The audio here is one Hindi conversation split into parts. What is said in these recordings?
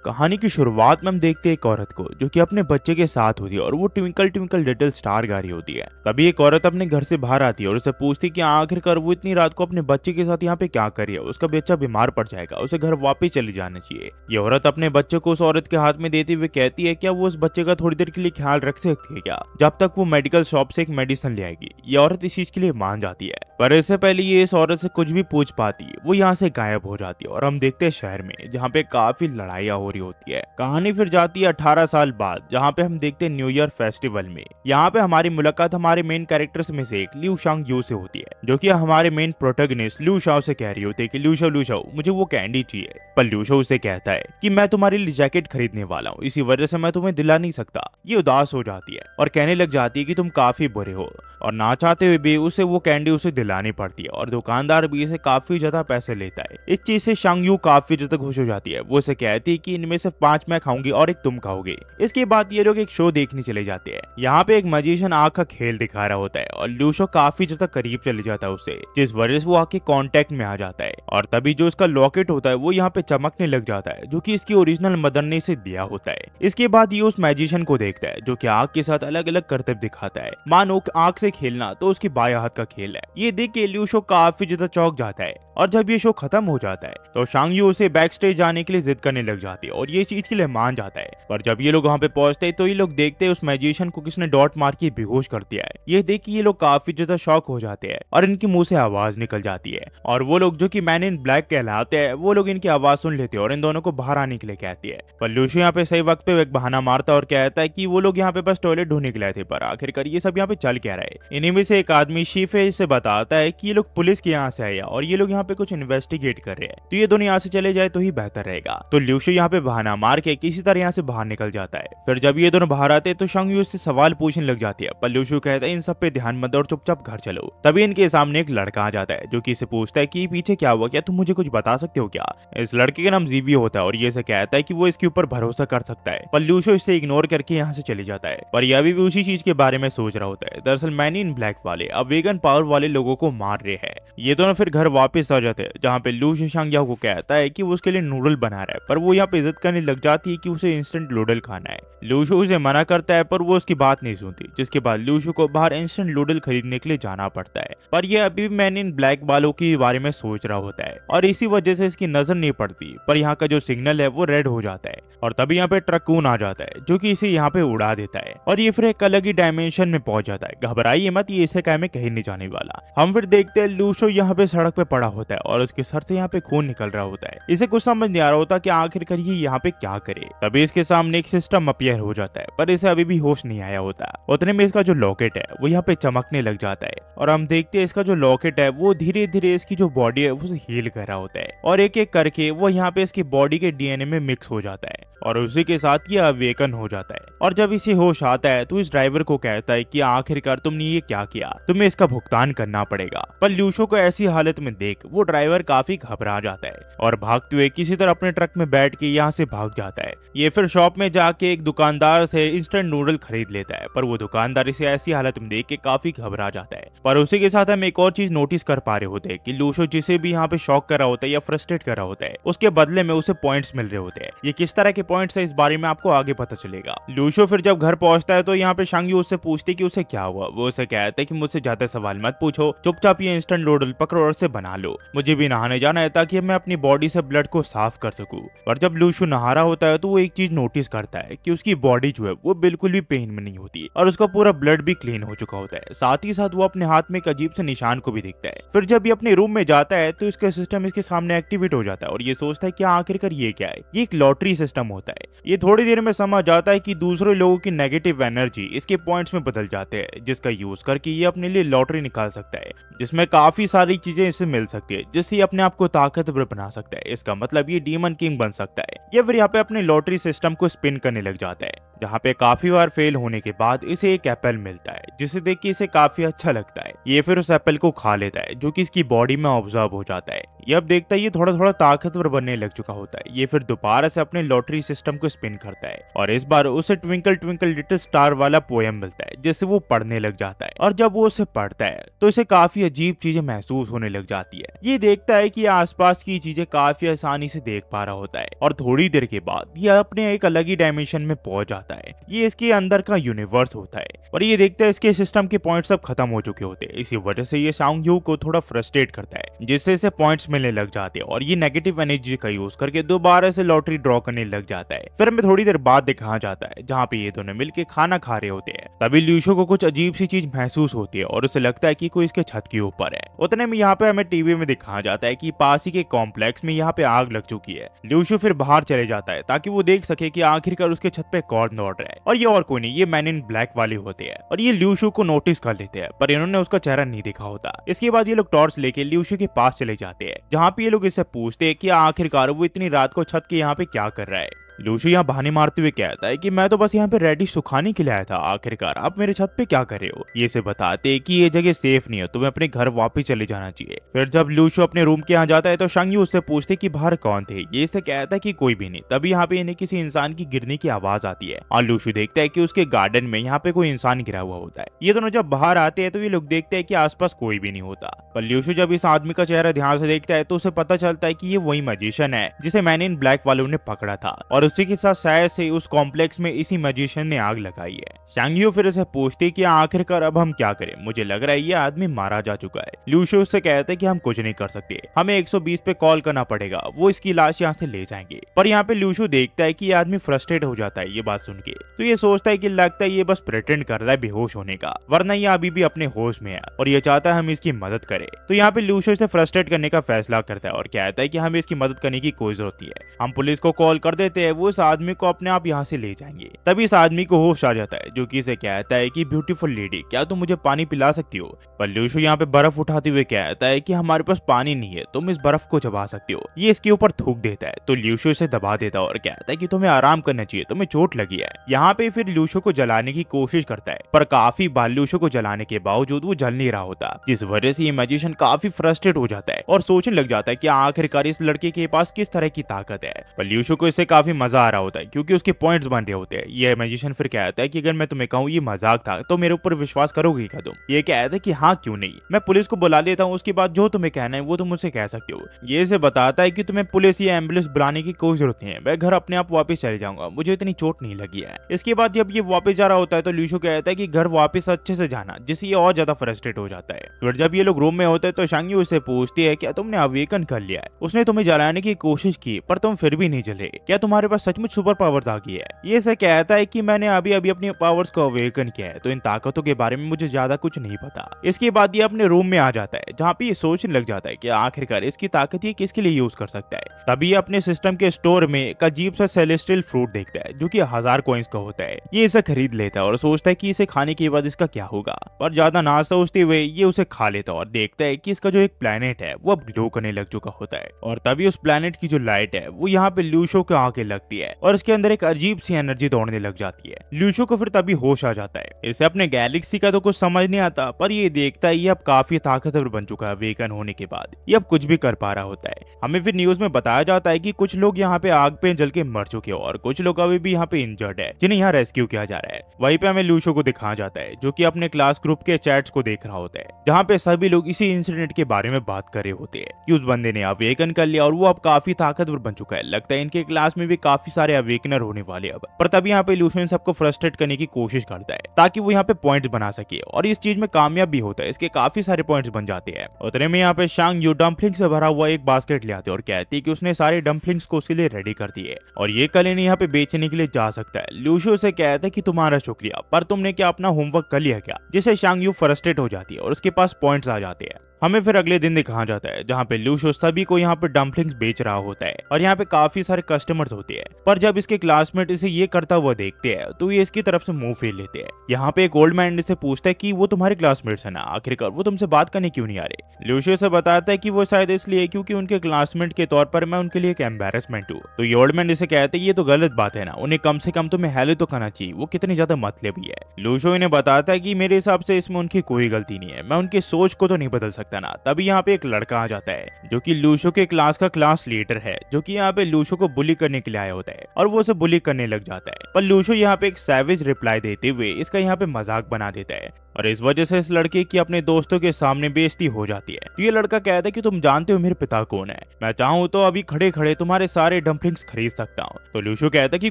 कहानी की शुरुआत में हम देखते हैं एक औरत को जो कि अपने बच्चे के साथ होती है और वो ट्विंकल ट्विंकल लिटिल स्टार गा रही होती है। तभी एक औरत अपने घर से बाहर आती है और उसे पूछती है कि आखिरकार वो इतनी रात को अपने बच्चे के साथ यहाँ पे क्या कर रही है, उसका बच्चा बीमार पड़ जाएगा, उसे घर वापस चले जाना चाहिए। ये औरत अपने बच्चे को उस औरत के हाथ में देते हुए कहती है क्या वो उस बच्चे का थोड़ी देर के लिए ख्याल रख सकती है क्या, जब तक वो मेडिकल शॉप से एक मेडिसिन ले आएगी। ये औरत इस चीज के लिए मान जाती है, पर इससे पहले ये इस औरत से कुछ भी पूछ पाती है वो यहाँ से गायब हो जाती है और हम देखते हैं शहर में जहाँ पे काफी लड़ाइयाँ हो रही होती है। कहानी फिर जाती है 18 साल बाद, जहाँ पे हम देखते हैं न्यू ईयर फेस्टिवल में। यहाँ पे हमारी मुलाकात हमारे मेन कैरेक्टर्स में से एक लिू शांग यू से होती है, जो कि हमारे मेन प्रोटैगनिस्ट लिू शाओ से कह रही होती है कि लिू शाओ मुझे वो कैंडी चाहिए। पर लिू शाओ उसे कहता है कि मैं तुम्हारे लिए जैकेट खरीदने वाला हूँ, इसी वजह से मैं तुम्हें दिला नहीं सकता। ये उदास हो जाती है और कहने लग जाती है कि तुम काफी बुरे हो, और ना चाहते हुए भी उसे वो कैंडी उसे दिलानी पड़ती है और दुकानदार भी इसे काफी ज्यादा पैसे लेता है। इस चीज से शांग यू काफी ज्यादा खुश हो जाती है। वो उसे कहती है कि इनमें से 5 मैं खाऊंगी और एक तुम खाओगे। इसके बाद ये लोग एक शो देखने चले जाते हैं। यहाँ पे एक मैजिशियन आग का खेल दिखा रहा होता है और लूशो काफी ज्यादा करीब चले जाता है उससे, जिस वजह से वो आके कांटेक्ट में आ जाता है। और तभी जो उसका लॉकेट होता है वो यहाँ पे चमकने लग जाता है, जो कि इसकी ओरिजिनल मदर ने इसे दिया होता है। इसके बाद ये उस मैजिशियन को देखता है जो कि आग के साथ अलग अलग करतब दिखाता है, मानो आग से खेलना तो उसकी बाएं हाथ का खेल है। ये देख के लूशो काफी ज्यादा चौंक जाता है और जब ये शो खत्म हो जाता है तो शांग यू उसे बैक स्टेज जाने के लिए जिद करने लग जाती है और ये चीज के लिए मान जाता है। पर जब ये लोग वहाँ पे पहुंचते हैं तो ये लोग देखते हैं उस मैजिशियन को किसने डॉट मार के बेहोश कर दिया है। ये देख के ये लोग काफी ज्यादा शॉक हो जाते हैं और इनके मुंह से आवाज निकल जाती है, और वो लोग जो कि मैन इन ब्लैक कहलाते हैं वो लोग इनकी आवाज सुन लेते हैं और इन दोनों को बाहर आने के लिए कहती है। पर लूशो यहाँ पे सही वक्त पे एक बहाना मारता और कहता है कि वो लोग यहाँ पे बस टॉयलेट ढूंढने के लिए थे, पर आखिरकार ये सब यहाँ पे चल क्या रहा है। इन्हीं में से एक आदमी शीफे से बताता है कि ये लोग पुलिस के यहाँ से आए और ये लोग यहाँ पे कुछ इन्वेस्टिगेट कर रहे हैं, तो ये दोनों यहाँ से चले जाए तो ही बेहतर रहेगा। तो लूशो यहाँ पे बहाना मार के किसी तरह यहाँ से बाहर निकल जाता है। फिर जब ये दोनों बाहर आते हैं तो शांग यू से सवाल पूछने लग जाती है, पर लूशो कहता है इन सब पे ध्यान मत दो और चुपचाप घर चलो। तभी इनके सामने एक लड़का आ जाता है जो कि इसे पूछता है कि पीछे क्या हुआ, क्या तुम मुझे कुछ बता सकते हो क्या। इस लड़के का नाम जीवी होता है और ये इसे कहता है कि वो इसके ऊपर भरोसा कर सकता है। पर लूशो इसे इग्नोर करके यहाँ से चले जाता है, पर यह अभी भी उसी चीज के बारे में सोच रहा होता है। दरअसल मैन इन ब्लैक वाले अब वेगन पावर वाले लोगों को मार रहे हैं। ये दोनों फिर घर वापस आ जाते हैं, जहाँ पे लूशो शांग याओ को कहता है कि वो उसके लिए नूडल बना रहा है, पर वो यहाँ पे इज्जत करने लग जाती है कि उसे इंस्टेंट नूडल खाना है। लूशो उसे मना करता है पर वो उसकी बात नहीं सुनती, जिसके बाद लूशो को बाहर इंस्टेंट नूडल खरीदने के लिए जाना पड़ता है। पर यह अभी भी मैन इन ब्लैक वालों के बारे में सोच रहा होता है और इसी वजह से इसकी नजर नहीं पड़ती, पर यहाँ का जो सिग्नल है वो रेड हो जाता है और तभी यहाँ पे ट्रकून आ जाता है जो कि इसे यहाँ पे उड़ा देता है और ये फिर एक अलग ही डायमेंशन में पहुंच जाता है। घबराइए मत, ये इसे काय में कहीं नहीं जाने वाला। हम फिर देखते हैं लूशो यहाँ पे सड़क पे पड़ा होता है और उसके सर से यहाँ पे खून निकल रहा होता है। इसे कुछ समझ नहीं आ रहा होता कि आखिरकार ये यहाँ पे क्या करे। तभी इसके सामने एक सिस्टम अपीयर हो जाता है, पर इसे अभी भी होश नहीं आया होता। उतने में इसका जो लॉकेट है वो यहाँ पे चमकने लग जाता है और हम देखते हैं इसका जो लॉकेट है वो धीरे धीरे इसकी जो बॉडी है उसे हील कर रहा होता है और एक एक करके वो यहाँ पे इसकी बॉडी के डीएनए में मिक्स हो जाता है और उसी के साथ ये अवेकन हो जाता है। और जब इसे होश आता है तो इस ड्राइवर को कहता है कि आखिरकार तुमने ये क्या किया, तुम्हें इसका भुगतान करना पड़ेगा। पर लूशो को ऐसी हालत में देख वो ड्राइवर काफी घबरा जाता है और भागते हुए किसी तरह अपने ट्रक में बैठ के यहाँ से भाग जाता है। ये फिर शॉप में जाके एक दुकानदार से इंस्टेंट नूडल खरीद लेता है, पर वो दुकानदार इसे ऐसी हालत में देख के काफी घबरा जाता है। पर उसी के साथ हम एक और चीज नोटिस कर पा रहे होते हैं कि लूशो जिसे भी यहाँ पे शॉक कर रहा होता है या फ्रस्ट्रेट कर रहा होता है उसके बदले में उसे पॉइंट्स मिल रहे होते हैं। ये किस तरह के पॉइंट्स है इस बारे में आपको आगे पता चलेगा। लूशो फिर जब घर पहुंचता है तो यहाँ पे शांग यू उससे पूछती कि उसे क्या हुआ। वो उसे कहता है कि मुझसे ज्यादा सवाल मत पूछो, चुपचाप ये इंस्टेंट नूडल पकड़ो और से बना लो, मुझे भी नहाने जाना है ताकि मैं अपनी बॉडी से ब्लड को साफ कर सकूं। पर जब लूशो नहा रहा होता है तो वो एक चीज नोटिस करता है कि उसकी बॉडी जो है वो बिल्कुल भी पेन में नहीं होती और उसका पूरा ब्लड भी क्लीन हो चुका होता है। साथ ही साथ वो अपने हाथ में एक अजीब से निशान को भी दिखता है। फिर जब ये अपने रूम में जाता है तो इसका सिस्टम इसके सामने एक्टिवेट हो जाता है और ये सोचता है कि आखिरकार ये क्या है। ये एक लॉटरी सिस्टम होता है। ये थोड़ी देर में समझ जाता है कि दूसरे लोगों की नेगेटिव एनर्जी इसके पॉइंट्स में बदल जाते हैं, जिसका यूज करके ये अपने लिए लॉटरी निकाल सकता है जिसमें काफी सारी चीजें इससे मिल सकती है, जिससे ये अपने आप को ताकतवर बना सकता है। इसका मतलब ये डीमन किंग बन सकता है। ये फिर यहाँ पे अपने लॉटरी सिस्टम को स्पिन करने लग जाता है। जहाँ पे काफी बार फेल होने के बाद इसे एक एप्पल मिलता है, जिसे देख के इसे काफी अच्छा लगता है। ये फिर उस एप्पल को खा लेता है, जो कि इसकी बॉडी में ऑब्जर्व हो जाता है। ये अब देखता है ये थोड़ा थोड़ा ताकतवर बनने लग चुका होता है। ये फिर दोबारा से अपने लॉटरी सिस्टम को स्पिन करता है और इस बार उसे ट्विंकल ट्विंकल लिटिल स्टार वाला पोएम मिलता है, जिसे वो पढ़ने लग जाता है। और जब वो उसे पढ़ता है तो इसे काफी अजीब चीजें महसूस होने लग जाती है। ये देखता है कि आसपास की चीजें काफी आसानी से देख पा रहा होता है और थोड़ी देर के बाद ये अपने एक अलग ही डायमेंशन में पहुंच जाता है। ये इसके अंदर का यूनिवर्स होता है और ये देखता है इसके सिस्टम के पॉइंट्स सब खत्म हो चुके होते हैं। इसी वजह से ये सांग यू को थोड़ा फ्रस्ट्रेट करता है, जिससे इसे पॉइंट्स मिलने लग जाते हैं और ये नेगेटिव एनर्जी का यूज करके दोबारा से लॉटरी ड्रॉ करने लग जाता है। फिर हमें थोड़ी देर बाद दिखाया जाता है जहाँ पे ये दोनों मिलके खाना खा रहे होते हैं। तभी ल्यूशो को कुछ अजीब सी चीज महसूस होती है और उसे लगता है कि कोई इसके छत के ऊपर है। उतने में यहाँ पे हमें टीवी में दिखाया जाता है कि पास ही के कॉम्प्लेक्स में यहाँ पे आग लग चुकी है। ल्यूशो फिर बाहर चले जाता है ताकि वो देख सके कि आखिरकार उसके छत पे कौन दौड़ रहा है, और ये और कोई नहीं, ये मैन इन ब्लैक वाले होते हैं और ये ल्यूशो को नोटिस कर लेते हैं, पर इन्होंने उसका चेहरा नहीं देखा होता। इसके बाद ये लोग टॉर्च लेके ल्यूशो के पास चले जाते हैं, जहाँ पे ये लोग इससे पूछते हैं कि आखिरकार वो इतनी रात को छत के यहाँ पे क्या कर रहा है। ल्यूशो यहाँ बहाने मारते हुए कहता है कि मैं तो बस यहाँ पे रेडिश सुखाने के लिए आया था, आखिरकार आप मेरे छत पे क्या कर रहे हो। ये से बताते हैं कि ये जगह सेफ नहीं है, तुम्हें अपने घर वापस चले जाना चाहिए। फिर जब ल्यूशो अपने रूम के यहाँ जाता है तो शांग यू उससे पूछते कि बाहर कौन थे। ये इससे कहता है कि कोई भी नहीं। तभी यहाँ पे इन्हें किसी इंसान की गिरने की आवाज आती है और ल्यूशो देखता है कि उसके गार्डन में यहाँ पे कोई इंसान गिरा हुआ होता है। ये दोनों जब बाहर आते हैं तो ये लोग देखते हैं कि आसपास कोई भी नहीं होता, पर ल्यूशो जब इस आदमी का चेहरा ध्यान से देखता है तो उसे पता चलता है कि ये वही मैजिशियन है जिसे मैन इन ब्लैक वालों ने पकड़ा था और उसी के साथ शायद से उस कॉम्प्लेक्स में इसी मैजिशियन ने आग लगाई है। शांग यू फिर उसे पूछती कि आखिरकार अब हम क्या करें, मुझे लग रहा है ये आदमी मारा जा चुका है। ल्यूशो उससे कहते हैं कि हम कुछ नहीं कर सकते, हमें 120 पे कॉल करना पड़ेगा, वो इसकी लाश यहाँ से ले जाएंगे। पर यहाँ पे ल्यूशो देखता है कि ये आदमी फ्रस्ट्रेट हो जाता है ये बात सुन के, तो ये सोचता है कि लगता है ये बस प्रिटेंड कर रहा है बेहोश होने का, वरना ये अभी भी अपने होश में है और ये चाहता है हम इसकी मदद करें। तो यहाँ पे ल्यूशो इसे फ्रस्ट्रेट करने का फैसला करता है और कहता है कि हमें इसकी मदद करने की कोई जरूरत नहीं है, हम पुलिस को कॉल कर देते हैं, वो इस आदमी को अपने आप यहाँ से ले जाएंगे। तभी इस आदमी को होश आ जाता है जो कि इसे कहता है कि ब्यूटीफुल लेडी क्या तुम मुझे पानी पिला सकती हो। पर ल्यूशो यहाँ पे बर्फ उठाते हुए कहता है कि हमारे पास पानी नहीं है, तुम इस बर्फ को चबा सकती हो। ये इसके ऊपर थूक देता है तो ल्यूशो इसे दबा देता है और कहता है कि तुम्हें आराम करना चाहिए, तुम्हें चोट लगी है। यहाँ पे फिर ल्यूशो को जलाने की कोशिश करता है, पर काफी बार ल्यूशो को जलाने के बावजूद वो जल नहीं रहा होता, जिस वजह से ये मैजिशियन काफी फ्रस्ट्रेट हो जाता है और सोचने लग जाता है कि आखिरकार इस लड़के के पास किस तरह की ताकत है। पर ल्यूशो को इससे काफी मजा आ रहा होता है क्योंकि उसके पॉइंट्स बन रहे होते हैं। ये मैजिशियन फिर कहता है कि अगर मैं तुम्हें कहूँ ये मजाक था तो मेरे ऊपर विश्वास करोगे क्या तुम। ये कहता है कि हाँ क्यों नहीं, मैं पुलिस को बुला लेता हूँ, उसके बाद जो तुम्हें कहना है वो तुम मुझसे कह सकते हो। ये इसे बताता है कि तुम्हें पुलिस या एम्बुलेंस बुलाने की कोई जरूरत नहीं है, मैं घर अपने आप वापस चले जाऊंगा, मुझे इतनी चोट नहीं लगी है। इसके बाद जब ये वापस जा रहा होता है तो ल्यूशो कहता है कि घर वापस अच्छे से जाना, जिससे ये और ज्यादा फ्रस्ट्रेट हो जाता है। फिर जब ये लोग रूम में होते हैं तो शांग यू उससे पूछती है क्या तुमने अवेकन कर लिया है, उसने तुम्हें जलाने की कोशिश की पर तुम फिर भी नहीं जले, क्या तुम्हारे पास सचमुच सुपर पावर्स आ गई है। ये से कहता है कि मैंने अभी अभी अपनी पावर्स को अवेकन किया है, तो इन ताकतों के बारे में मुझे ज्यादा कुछ नहीं पता। इसके बाद ये अपने रूम में आ जाता है जहाँ पे ये सोचने लग जाता है कि आखिरकार इसकी ताकत ये किसके लिए यूज कर सकता है। तभी ये अपने सिस्टम के स्टोर में एक अजीब सा सेलेस्टियल फ्रूट देखता है जो कि 1000 कॉइंस का होता है। ये इसे खरीद लेता है और सोचता है कि इसे खाने के बाद इसका क्या होगा, पर ज्यादा ना सोचते हुए ये उसे खा लेता है और देखता है कि इसका जो एक प्लेनेट है वो अब ग्लो करने लग चुका होता है। और तभी उस प्लेनेट की जो लाइट है वो यहाँ पे ल्यूशो के आके लगती है और इसके अंदर एक अजीब सी एनर्जी दौड़ने लग जाती है। ल्यूशो को फिर तभी होश आ जाता है। इसे अपने गैलेक्सी का तो कुछ समझ नहीं आता, पर ये देखता है ये अब काफी ताकतवर बन चुका है वेकन होने के बाद, ये अब कुछ भी कर पा रहा होता है। हमें फिर न्यूज में बताया जाता है कि कुछ लोग यहाँ पे आग पे जल के मर चुके हैं और कुछ लोग अभी भी यहाँ पे इंजर्ड है जिन्हें यहाँ रेस्क्यू किया जा रहा है। वहीं पे हमें ल्यूशो को दिखाया जाता है जो कि अपने क्लास ग्रुप के चैट्स को देख रहा होता है, जहाँ पे सभी लोग इसी इंसिडेंट के बारे में बात कर रहे होते हैं कि उस बंदे ने अवेकन कर लिया और वो अब काफी ताकतवर बन चुका है। लगता है इनके क्लास में भी काफी सारे अवेकनर होने वाले अब। पर तभी यहाँ पे ल्यूशो इन सबको फ्रस्ट्रेट करने की कोशिश करता है ताकि वो यहाँ पे पॉइंट्स बना सके और इस चीज में कामयाब भी होता है, इसके काफी सारे पॉइंट्स बन जाते हैं। उतने में यहाँ पे शांग यू डम्पलिंग से भरा हुआ एक बास्केट ले आते और कहती है कि उसने सारे डम्पलिंग्स को उसके लिए रेडी कर दिए और ये कल इन्हें यहाँ पे बेचने के लिए जा सकता है। ल्यूशो से कहता है कि तुम्हारा शुक्रिया, पर तुमने क्या अपना होमवर्क कर लिया क्या, जिससे शांग यू फ्रस्ट्रेट हो जाती है और उसके पास पॉइंट्स आ जाते हैं। हमें फिर अगले दिन दिखाया जाता है जहाँ पे लूशो सभी को यहाँ पे डम्पलिंग्स बेच रहा होता है और यहाँ पे काफी सारे कस्टमर्स होते हैं। पर जब इसके क्लासमेट इसे ये करता हुआ देखते हैं तो ये इसकी तरफ से मुंह फेर लेते हैं। यहाँ पे एक ओल्ड मैन इसे पूछता है कि वो तुम्हारे क्लासमेट्स है ना, आखिरकार वो तुमसे बात करने क्यों नहीं आ रहे। लूशो से बताता है कि वो शायद इसलिए क्योंकि उनके क्लासमेट के तौर पर मैं उनके लिए एक एम्बेरसमेंट हूँ। तो ये ओल्ड मैन इसे कहते हैं ये तो गलत बात है ना, उन्हें कम से कम तुम्हें हेलो तो करना चाहिए, वो कितनी ज्यादा मतलबी है। लूशो इन्हें बताता है कि मेरे हिसाब से इसमें उनकी कोई गलती नहीं है, मैं उनकी सोच को तो नहीं बदल सकता ना। तभी यहाँ पे एक लड़का आ जाता है जो कि लूशो के क्लास का क्लास लीडर है, जो कि यहाँ पे लूशो को बुली करने के लिए आया होता है और वो उसे बुली करने लग जाता है। पर लूशो यहाँ पे एक सैवेज रिप्लाई देते हुए इसका यहाँ पे मजाक बना देता है और इस वजह से इस लड़के की अपने दोस्तों के सामने बेइज्जती हो जाती है। तो ये लड़का कहता है कि तुम जानते हो मेरे पिता कौन है, मैं चाहूँ तो अभी खड़े खड़े तुम्हारे सारे डम्पलिंग्स खरीद सकता हूँ। तो लूशो कहता है कि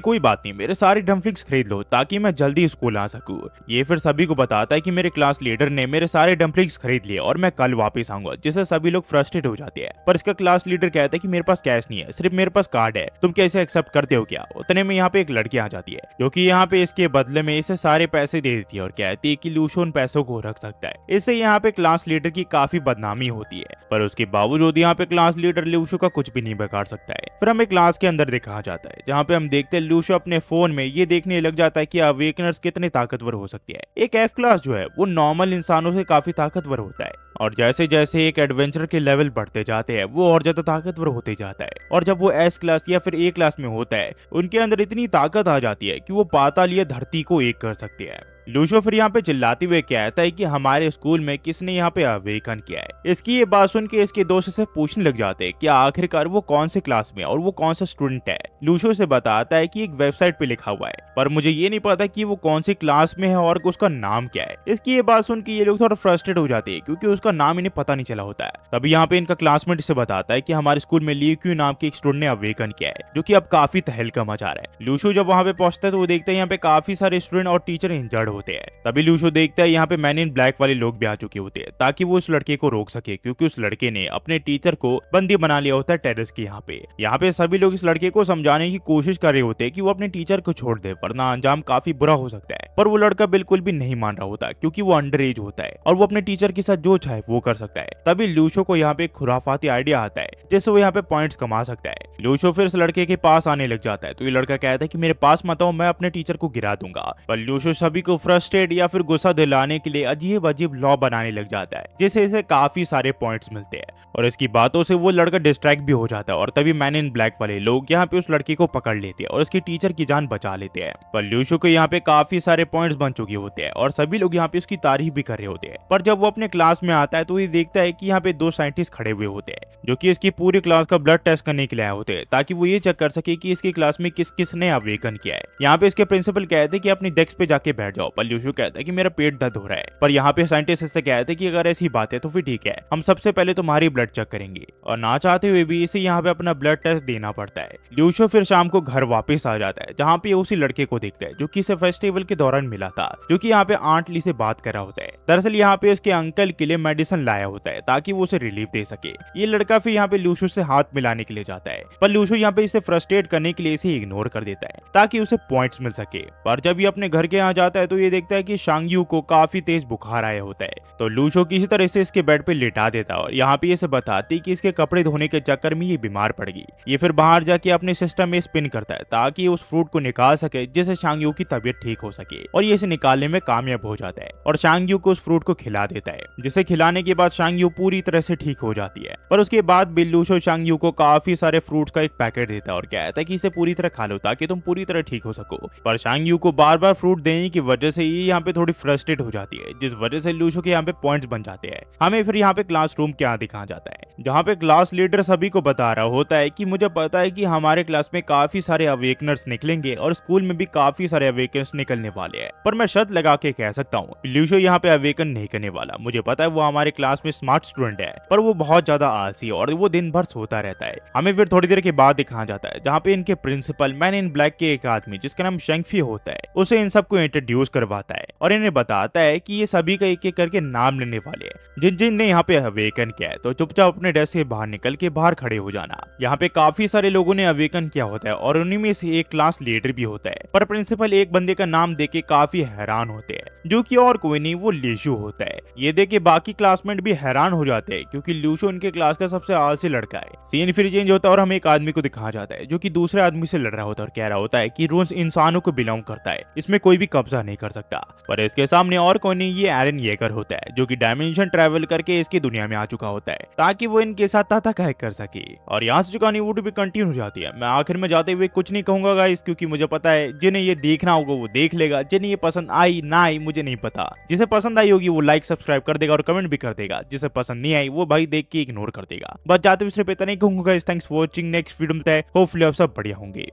कोई बात नहीं, मेरे सारे डम्पलिंग्स खरीद लो ताकि मैं जल्दी स्कूल आ सकूँ। ये फिर सभी को बताता है कि मेरे क्लास लीडर ने मेरे सारे डम्पलिंग्स खरीद लिए और मैं कल वापस आऊंगा, जिससे सभी लोग फ्रस्ट्रेट हो जाते हैं। पर इसका क्लास लीडर कहता है कि मेरे पास कैश नहीं है, सिर्फ मेरे पास कार्ड है, तुम कैसे एक्सेप्ट करते हो क्या। उतने में यहाँ पे एक लड़की आ जाती है जो कि यहाँ पे इसके बदले में इसे सारे पैसे दे देती है और कहती है कि लूशो उन पैसों को रख सकता है। इससे यहाँ पे क्लास लीडर की काफी बदनामी होती है, पर उसके बावजूद यहाँ पे क्लास लीडर लूशो का कुछ भी नहीं बिगाड़ सकता है। फिर हमें क्लास के अंदर दिखाया जाता है जहाँ पे हम देखते हैं लूशो अपने फोन में ये देखने लग जाता है कि अवेकनर्स कितने ताकतवर हो सकती है। एक एफ क्लास जो है वो नॉर्मल इंसानों से काफी ताकतवर होता है और जैसे जैसे एक एडवेंचर के लेवल बढ़ते जाते हैं वो और ज्यादा ताकतवर होते जाता है और जब वो एस क्लास या फिर ए क्लास में होता है उनके अंदर इतनी ताकत आ जाती है कि वो पाताल या धरती को एक कर सकते हैं। लूशो फिर यहाँ पे चिल्लाते हुए कहता है कि हमारे स्कूल में किसने यहाँ पे अवेकन किया है। इसकी ये बात सुन के इसके दोस्त से पूछने लग जाते हैं कि आखिरकार वो कौन से क्लास में और वो कौन सा स्टूडेंट है। लूशो से बताता है कि एक वेबसाइट पे लिखा हुआ है, पर मुझे ये नहीं पता कि वो कौन सी क्लास में है और उसका नाम क्या है। इसकी ये बात सुन के ये लोग थोड़ा फ्रस्ट्रेट हो जाते हैं क्योंकि उसका नाम इन्हें पता नहीं चला होता है। तभी यहाँ पे इनका क्लासमेट इसे बताता है कि हमारे स्कूल में लीक्यू नाम के एक स्टूडेंट ने अवेकन किया है, जो कि अब काफी तहलका मचा रहा है। लूशो जब वहाँ पे पहुंचता है तो वो देखता है यहाँ पे काफी सारे स्टूडेंट और टीचर इंजर्ड होते हैं। तभी लूशो देखता है यहाँ पे मैन इन ब्लैक वाले लोग भी आ चुके होते हैं ताकि वो उस लड़के को रोक सके, क्योंकि उस लड़के ने अपने टीचर को बंदी बना लिया होता है टेरेस के यहाँ पे सभी लोग इस लड़के को समझाने की कोशिश कर रहे होते हैं कि वो अपने टीचर को छोड़ दे वरना अंजाम काफी बुरा हो सकता है। पर वो लड़का बिल्कुल भी नहीं मान रहा होता क्योंकि वो अंडर एज होता है और वो अपने टीचर के साथ जो चाहे वो कर सकता है। तभी लूशो को यहाँ पे एक खुराफाती आइडिया आता है जिससे वो यहाँ पे पॉइंट्स कमा सकता है। लूशो फिर इस लड़के के पास आने लग जाता है तो ये लड़का कहता है कि मेरे पास मत आओ, मैं अपने टीचर को गिरा दूंगा। पर लूशो सभी को फ्रस्ट्रेट या फिर गुस्सा दिलाने के लिए अजीब अजीब लॉ बनाने लग जाता है जिससे इसे काफी सारे पॉइंट्स मिलते हैं और इसकी बातों से वो लड़का डिस्ट्रैक्ट भी हो जाता है। और तभी मैन इन ब्लैक वाले लोग यहाँ पे उस लड़के को पकड़ लेते हैं और उसके टीचर की जान बचा लेते हैं। पर लूशो को यहाँ पे काफी सारे पॉइंट्स बन चुके होते हैं और सभी लोग यहाँ पे उसकी तारीफ भी कर रहे होते हैं। पर जब वो अपने क्लास में आता है तो ये देखता है कि यहाँ पे दो साइंटिस्ट खड़े हुए होते हैं जो कि इसकी पूरी क्लास का ब्लड टेस्ट करने के लिए आए होते हैं ताकि वो ये चेक कर सके कि इसकी क्लास में किस किस ने अवेकन किया है। यहाँ पे इसके प्रिंसिपल कहते हैं कि अपनी डेस्क पे जाके बैठ जाओ, पर लूशो कहता है कि मेरा पेट दर्द हो रहा है। पर यहाँ पे साइंटिस्ट इससे कहते हैं कि अगर ऐसी बात है तो फिर ठीक है, हम सबसे पहले तुम्हारी ब्लड चेक करेंगे। और ना चाहते हुए भी इसे यहाँ पे अपना ब्लड टेस्ट देना पड़ता है। लूशो फिर शाम को घर वापस आ जाता है जहाँ पे उसी लड़के को देखता है जो कि इसे फेस्टिवल के दौरान मिला था, जो कि यहाँ पे आंट ली से बात कर रहा होता है। दरअसल यहाँ पे उसके अंकल के लिए मेडिसिन लाया होता है ताकि वो उसे रिलीफ दे सके। ये लड़का फिर यहाँ पे लूशो से हाथ मिलाने के लिए जाता है, पर लूशो यहाँ पे इसे फ्रस्ट्रेट करने के लिए इसे इग्नोर कर देता है ताकि उसे पॉइंट्स मिल सके। पर जब ये अपने घर के यहाँ जाता है तो ये देखता है कि शांगयू को काफी तेज बुखार आया होता है। तो लूशो किसी तरह से इसके बेड पे लेटा देता है और यहाँ पे इसे बताती कि इसके कपड़े धोने के चक्कर में ये बीमार पड़ गई। ये फिर बाहर जाके अपने सिस्टम में स्पिन करता है ताकि उस फ्रूट को निकाल सके जिससे शांगयू की तबीयत ठीक हो सके, और ये इसे निकालने में कामयाब हो जाता है और शांगयू को उस फ्रूट को खिला देता है, जिसे खिलाने के बाद शांगयू पूरी तरह से ठीक हो जाती है। पर उसके बाद भी लूशो शांगयू को काफी सारे फ्रूट्स का एक पैकेट देता है और कहता है कि इसे पूरी तरह खा लो ताकि तुम पूरी तरह ठीक हो सको। पर शांगयू को बार बार फ्रूट देने की वजह से ये यहाँ पे थोड़ी फ्रस्ट्रेट हो जाती है, जिस वजह से लूशो के यहाँ पे पॉइंट्स बन जाते हैं। हमें फिर यहाँ पे क्लासरूम क्या दिखाया जाता है जहाँ पे क्लास लीडर सभी को बता रहा होता है कि मुझे पता है कि हमारे क्लास में काफी सारे अवेकनर्स निकलेंगे और स्कूल में भी काफी सारे अवेकनर्स निकलने वाले हैं, पर मैं शर्त लगा के कह सकता हूँ लूशो यहाँ पे अवेकन नहीं करने वाला। मुझे पता है वो हमारे क्लास में स्मार्ट स्टूडेंट है, पर वो बहुत ज्यादा आलसी है और वो दिन भर सोता रहता है। हमें फिर थोड़ी देर के बाद दिखाया जाता है जहाँ पे इनके प्रिंसिपल मैन इन ब्लैक के एक आदमी जिसका नाम शेंगफी होता है उसे इन सबको इंट्रोड्यूस करवाता है और इन्हें बताता है कि ये सभी का एक एक करके नाम लेने वाले हैं जिन जिन ने यहाँ पे अवेकन किया है, तो चुपचाप अपने डेस्क से बाहर निकल के बाहर खड़े हो जाना। यहाँ पे काफी सारे लोगों ने अवेकन किया होता है और उन्हीं में से एक क्लास लीडर भी होता है, पर प्रिंसिपल एक बंदे का नाम देके काफी हैरान होते हैं, जो कि और कोई नहीं वो ल्यूशु होता है। ये देख के बाकी क्लासमेट भी हैरान हो जाते हैं क्योंकि ल्यूशु उनके क्लास का सबसे आलसी लड़का है। सीन फिर चेंज होता है और हमें एक आदमी को दिखाया जाता है जो कि दूसरे आदमी से लड़ रहा होता है और कह रहा होता है कि रूल्स इंसानों को बिलोंग करता है, इसमें कोई भी कब्जा नहीं कर सकता। पर इसके सामने और कोई नहीं, ये एरन येगर होता है जो कि डायमेंशन ट्रैवल करके इसकी दुनिया में आ चुका होता है ताकि वो इनके साथ ताता कह कर सके। और यहाँ से जो कहानी वो भी कंटिन्यू हो जाती है। मैं आखिर में जाते हुए कुछ नहीं कहूंगा गाइस, क्योंकि मुझे पता है जिन्हें ये देखना होगा वो देख लेगा, जिन्हें ये पसंद आई ना आई मुझे नहीं पता। जिसे पसंद आई होगी वो लाइक सब्सक्राइब कर देगा और कमेंट भी कर देगा, जिसे पसंद नहीं आई वो भाई देख के इग्नोर कर देगा। बस जाते हुए सिर्फ इतना ही कहूंगा guys, thanks for watching. Next video में होपफुली आप सब बढ़िया होंगे।